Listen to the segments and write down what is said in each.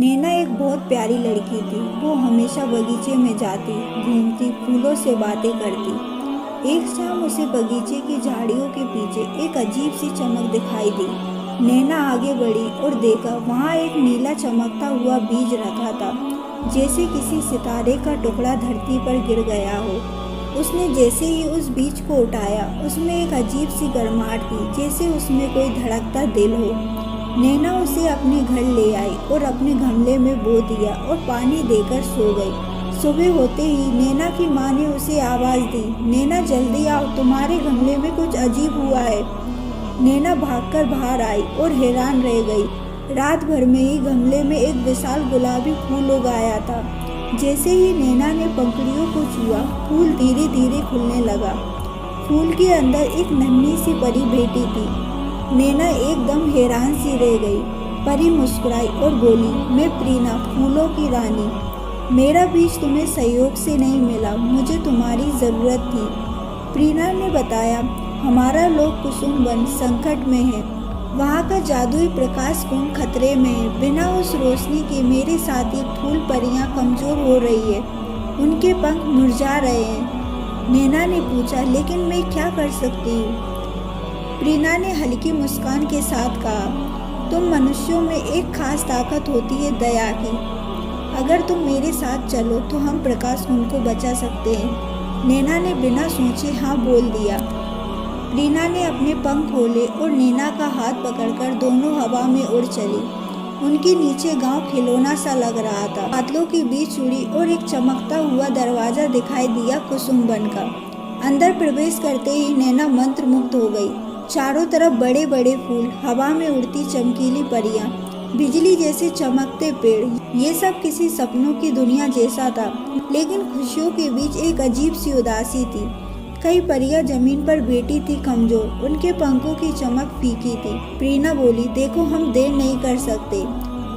नैना एक बहुत प्यारी लड़की थी। वो हमेशा बगीचे में जाती, घूमती, फूलों से बातें करती। एक शाम उसे बगीचे की झाड़ियों के पीछे एक अजीब सी चमक दिखाई दी। नैना आगे बढ़ी और देखा वहाँ एक नीला चमकता हुआ बीज रखा था, जैसे किसी सितारे का टुकड़ा धरती पर गिर गया हो। उसने जैसे ही उस बीज को उठाया, उसमें एक अजीब सी गर्माहट थी, जैसे उसमें कोई धड़कता दिल हो। नैना उसे अपने घर ले आई और अपने गमले में बो दिया और पानी देकर सो गई। सुबह होते ही नैना की माँ ने उसे आवाज़ दी, नैना जल्दी आओ, तुम्हारे गमले में कुछ अजीब हुआ है। नैना भागकर बाहर आई और हैरान रह गई। रात भर में ही गमले में एक विशाल गुलाबी फूल उग आया था। जैसे ही नैना ने पंखुड़ियों को छुआ, फूल धीरे धीरे खुलने लगा। फूल के अंदर एक नन्ही सी परी बैठी थी। नैना एकदम हैरान सी रह गई। परी मुस्कुराई और बोली, मैं प्रीना, फूलों की रानी। मेरा बीज तुम्हें सहयोग से नहीं मिला, मुझे तुम्हारी ज़रूरत थी। प्रीना ने बताया, हमारा लोक कुसुम वन संकट में है। वहाँ का जादुई प्रकाश कुंड खतरे में है। बिना उस रोशनी के मेरे साथी फूल परियां कमज़ोर हो रही है, उनके पंख मुरझा रहे हैं। नैना ने पूछा, लेकिन मैं क्या कर सकती हूँ? प्रीना ने हल्की मुस्कान के साथ कहा, तुम मनुष्यों में एक खास ताकत होती है, दया की। अगर तुम मेरे साथ चलो तो हम प्रकाश कुंड को बचा सकते हैं। नैना ने बिना सोचे हाँ बोल दिया। प्रीना ने अपने पंख खोले और नैना का हाथ पकड़कर दोनों हवा में उड़ चली। उनके नीचे गांव खिलौना सा लग रहा था। बादलों के बीच उड़ी और एक चमकता हुआ दरवाजा दिखाई दिया कुसुम वन का। अंदर प्रवेश करते ही नैना मंत्रमुग्ध हो गई। चारों तरफ बड़े बड़े फूल, हवा में उड़ती चमकीली परियां, बिजली जैसे चमकते पेड़, ये सब किसी सपनों की दुनिया जैसा था। लेकिन खुशियों के बीच एक अजीब सी उदासी थी। कई परियां जमीन पर बैठी थी, कमजोर, उनके पंखों की चमक फीकी थी। प्रीना बोली, देखो हम देर नहीं कर सकते।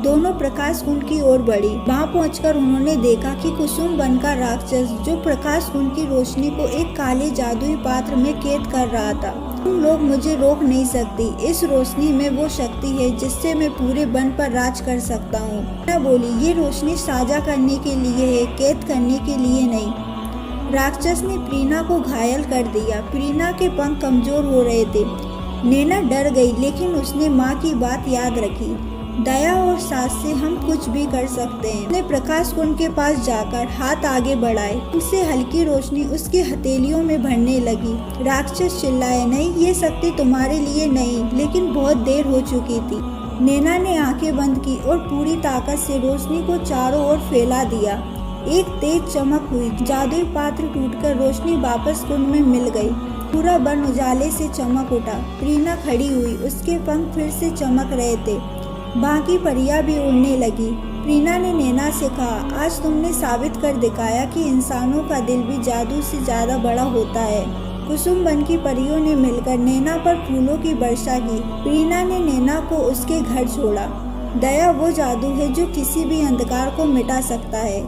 दोनों प्रकाश कुंड की ओर बढ़ी। वहां पहुंचकर उन्होंने देखा कि कुसुम वन का राक्षस, जो प्रकाश कुंड की रोशनी को एक काले जादुई पात्र में कैद कर रहा था। तुम लोग मुझे रोक नहीं सकती। इस रोशनी में वो शक्ति है जिससे मैं पूरे वन पर राज कर सकता हूँ। नैना बोली, ये रोशनी साझा करने के लिए है, कैद करने के लिए नहीं। राक्षस ने प्रीना को घायल कर दिया। प्रीना के पंख कमजोर हो रहे थे। नैना डर गई, लेकिन उसने माँ की बात याद रखी। दया और साथ से हम कुछ भी कर सकते हैं। उसने प्रकाश कुंड के पास जाकर हाथ आगे बढ़ाए। उससे हल्की रोशनी उसकी हथेलियों में भरने लगी। राक्षस चिल्लाए, नहीं, ये शक्ति तुम्हारे लिए नहीं, लेकिन बहुत देर हो चुकी थी। नैना ने आंखें बंद की और पूरी ताकत से रोशनी को चारों ओर फैला दिया। एक तेज चमक हुई। जादुई पात्र टूटकर रोशनी वापस कुंड में मिल गई। पूरा वन उजाले से चमक उठा। प्रीना खड़ी हुई, उसके पंख फिर से चमक रहे थे। बाकी परियां भी उड़ने लगी। प्रीना ने नैना से कहा, आज तुमने साबित कर दिखाया कि इंसानों का दिल भी जादू से ज़्यादा बड़ा होता है। कुसुम वन की परियों ने मिलकर नैना पर फूलों की वर्षा की। प्रीना ने नैना को उसके घर छोड़ा। दया वो जादू है जो किसी भी अंधकार को मिटा सकता है।